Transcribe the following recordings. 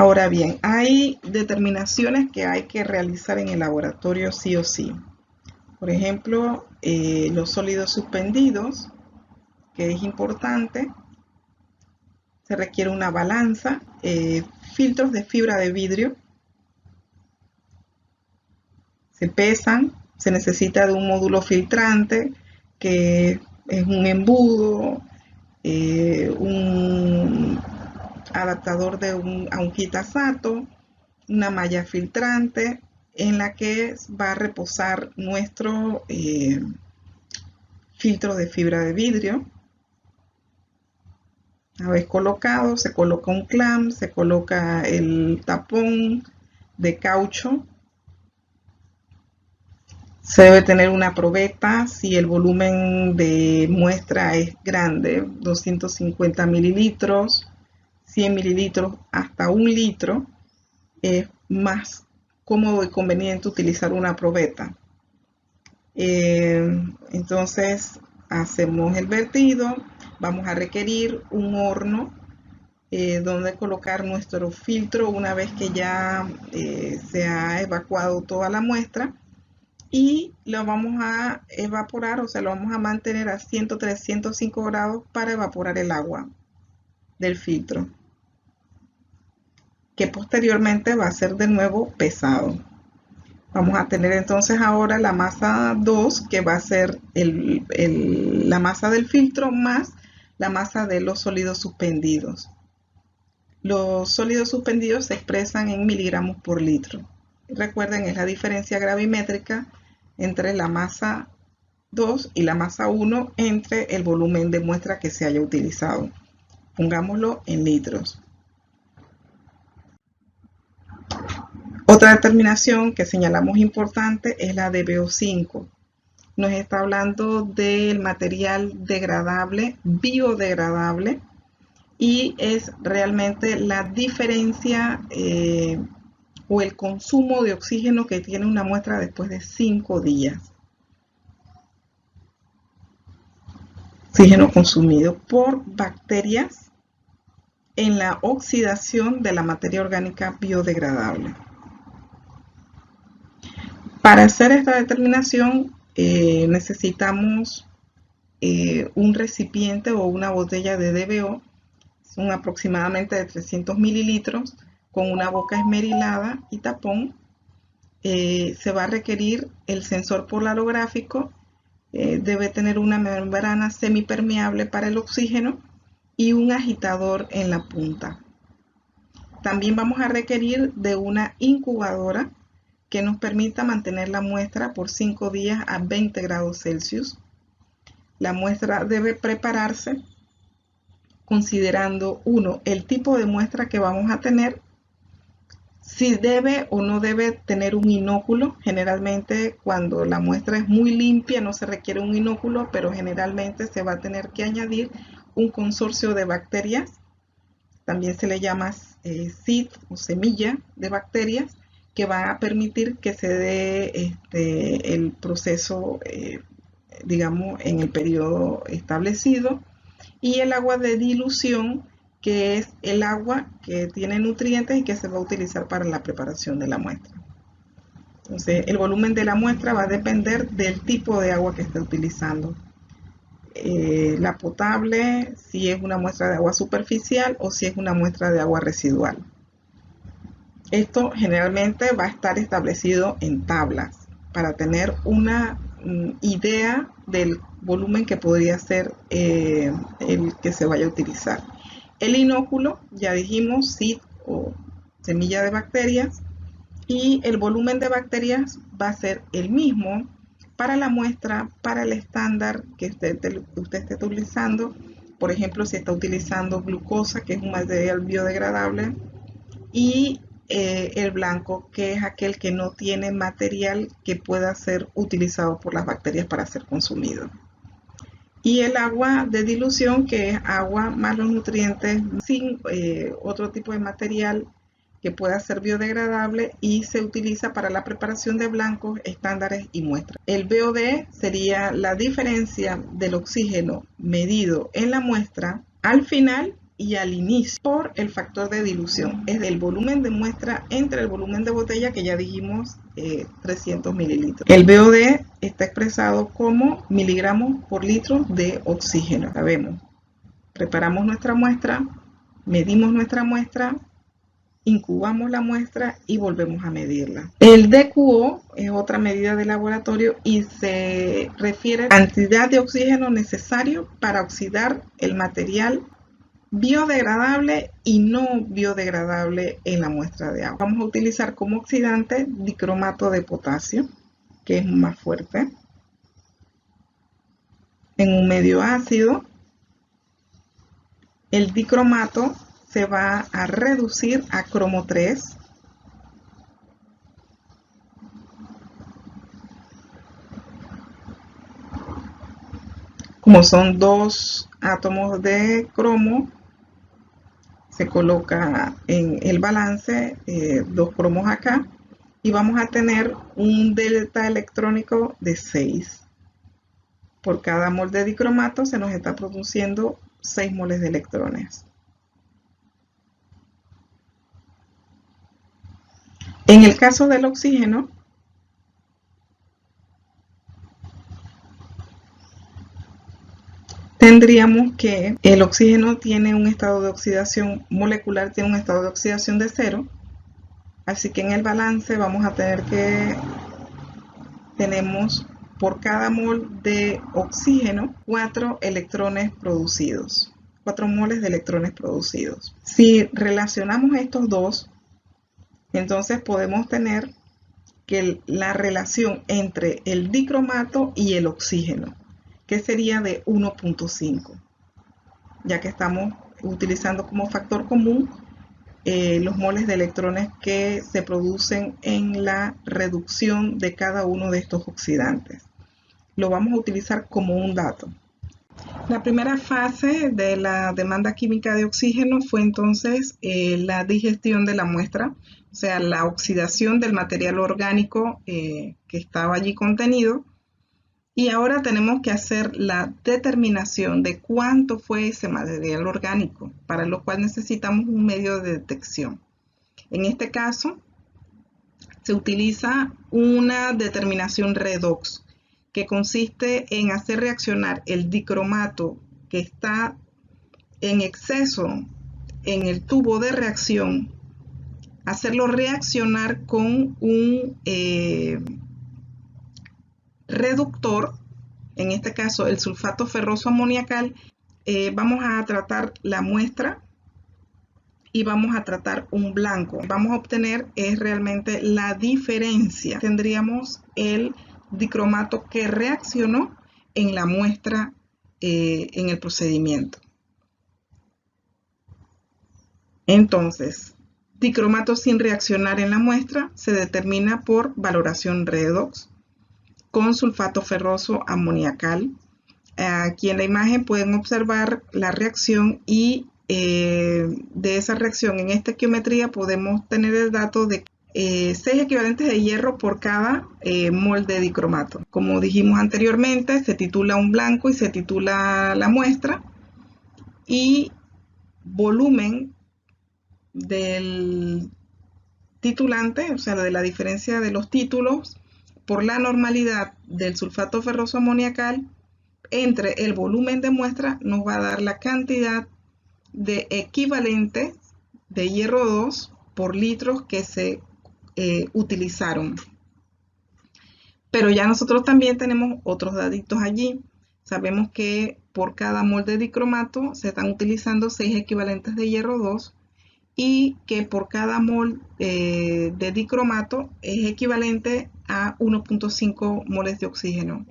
Ahora bien, hay determinaciones que hay que realizar en el laboratorio sí o sí. Por ejemplo, los sólidos suspendidos, que es importante, se requiere una balanza, filtros de fibra de vidrio, se pesan, se necesita de un módulo filtrante, que es un embudo, un adaptador a un Kitasato, una malla filtrante en la que va a reposar nuestro filtro de fibra de vidrio. Una vez colocado, se coloca un clamp, se coloca el tapón de caucho. Se debe tener una probeta si el volumen de muestra es grande, 250 mililitros, 100 mililitros hasta 1 litro. Es más cómodo y conveniente utilizar una probeta. Entonces hacemos el vertido, vamos a requerir un horno donde colocar nuestro filtro una vez que ya se ha evacuado toda la muestra, y lo vamos a evaporar, o sea, lo vamos a mantener a 103, 105 grados para evaporar el agua del filtro, que posteriormente va a ser de nuevo pesado. Vamos a tener entonces ahora la masa 2, que va a ser la masa del filtro más la masa de los sólidos suspendidos. Los sólidos suspendidos se expresan en miligramos por litro. Recuerden, es la diferencia gravimétrica entre la masa 2 y la masa 1 entre el volumen de muestra que se haya utilizado. Pongámoslo en litros. Otra determinación que señalamos importante es la de BO5. Nos está hablando del material degradable, biodegradable, y es realmente la diferencia o el consumo de oxígeno que tiene una muestra después de 5 días. Oxígeno consumido por bacterias en la oxidación de la materia orgánica biodegradable. Para hacer esta determinación necesitamos un recipiente o una botella de DBO, son aproximadamente de 300 mililitros, con una boca esmerilada y tapón. Se va a requerir el sensor polarográfico, debe tener una membrana semipermeable para el oxígeno y un agitador en la punta. También vamos a requerir de una incubadora que nos permita mantener la muestra por 5 días a 20 grados Celsius. La muestra debe prepararse considerando, 1, el tipo de muestra que vamos a tener, si debe o no debe tener un inóculo. Generalmente cuando la muestra es muy limpia no se requiere un inóculo, pero generalmente se va a tener que añadir un consorcio de bacterias, también se le llama seed o semilla de bacterias, que va a permitir que se dé el proceso, digamos, en el periodo establecido. Y el agua de dilución, que es el agua que tiene nutrientes y que se va a utilizar para la preparación de la muestra. Entonces, el volumen de la muestra va a depender del tipo de agua que esté utilizando. La potable, si es una muestra de agua superficial o si es una muestra de agua residual. Esto generalmente va a estar establecido en tablas para tener una idea del volumen que podría ser el que se vaya a utilizar. El inóculo, ya dijimos, seed o semilla de bacterias, y el volumen de bacterias va a ser el mismo para la muestra, para el estándar que usted esté utilizando. Por ejemplo, si está utilizando glucosa, que es un material biodegradable, y el blanco, que es aquel que no tiene material que pueda ser utilizado por las bacterias para ser consumido. Y el agua de dilución, que es agua más los nutrientes sin otro tipo de material que pueda ser biodegradable, y se utiliza para la preparación de blancos, estándares y muestras. El BOD sería la diferencia del oxígeno medido en la muestra al final y al inicio por el factor de dilución. Es el volumen de muestra entre el volumen de botella, que ya dijimos 300 mililitros. El BOD está expresado como miligramos por litro de oxígeno. Sabemos, preparamos nuestra muestra, medimos nuestra muestra, incubamos la muestra y volvemos a medirla. El DQO es otra medida de laboratorio y se refiere a la cantidad de oxígeno necesario para oxidar el material biodegradable y no biodegradable en la muestra de agua. Vamos a utilizar como oxidante dicromato de potasio, que es más fuerte. En un medio ácido, el dicromato se va a reducir a cromo 3. Como son dos átomos de cromo, se coloca en el balance dos cromos acá y vamos a tener un delta electrónico de 6. Por cada mol de dicromato se nos está produciendo 6 moles de electrones. En el caso del oxígeno, tendríamos que el oxígeno tiene un estado de oxidación molecular, tiene un estado de oxidación de 0. Así que en el balance vamos a tener que tenemos por cada mol de oxígeno 4 electrones producidos, 4 moles de electrones producidos. Si relacionamos estos dos, entonces podemos tener que la relación entre el dicromato y el oxígeno, que sería de 1.5, ya que estamos utilizando como factor común los moles de electrones que se producen en la reducción de cada uno de estos oxidantes. Lo vamos a utilizar como un dato. La primera fase de la demanda química de oxígeno fue entonces la digestión de la muestra, o sea, la oxidación del material orgánico que estaba allí contenido. Y ahora tenemos que hacer la determinación de cuánto fue ese material orgánico, para lo cual necesitamos un medio de detección. En este caso, se utiliza una determinación redox, que consiste en hacer reaccionar el dicromato que está en exceso en el tubo de reacción, hacerlo reaccionar con un reductor, en este caso el sulfato ferroso amoniacal. Vamos a tratar la muestra y vamos a tratar un blanco. Vamos a obtener es realmente la diferencia. Tendríamos el dicromato que reaccionó en la muestra en el procedimiento. Entonces, dicromato sin reaccionar en la muestra se determina por valoración redox con sulfato ferroso amoniacal. Aquí en la imagen pueden observar la reacción y de esa reacción en esta estequiometría podemos tener el dato de 6 equivalentes de hierro por cada mol de dicromato. Como dijimos anteriormente, se titula un blanco y se titula la muestra, y volumen del titulante, o sea, de la diferencia de los títulos por la normalidad del sulfato ferroso amoniacal entre el volumen de muestra, nos va a dar la cantidad de equivalentes de hierro 2 por litros que se utilizaron. Pero ya nosotros también tenemos otros daditos allí. Sabemos que por cada mol de dicromato se están utilizando 6 equivalentes de hierro 2 y que por cada mol de dicromato es equivalente a 1.5 moles de oxígeno,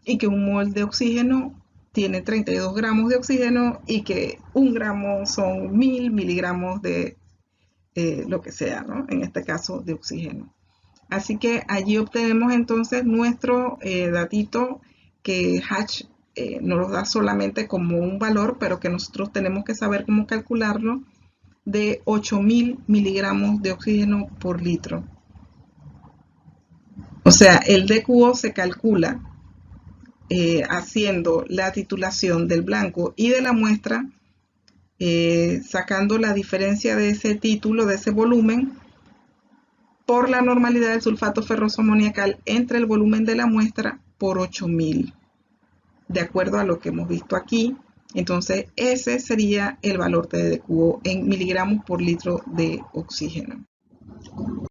y que un mol de oxígeno tiene 32 gramos de oxígeno y que 1 gramo son 1000 miligramos de lo que sea, ¿no? En este caso de oxígeno. Así que allí obtenemos entonces nuestro datito que Hatch nos lo da solamente como un valor, pero que nosotros tenemos que saber cómo calcularlo, de 8000 miligramos de oxígeno por litro. O sea, el DQO se calcula haciendo la titulación del blanco y de la muestra sacando la diferencia de ese título, de ese volumen, por la normalidad del sulfato ferroso amoniacal entre el volumen de la muestra por 8000, de acuerdo a lo que hemos visto aquí. Entonces ese sería el valor de DQO en miligramos por litro de oxígeno.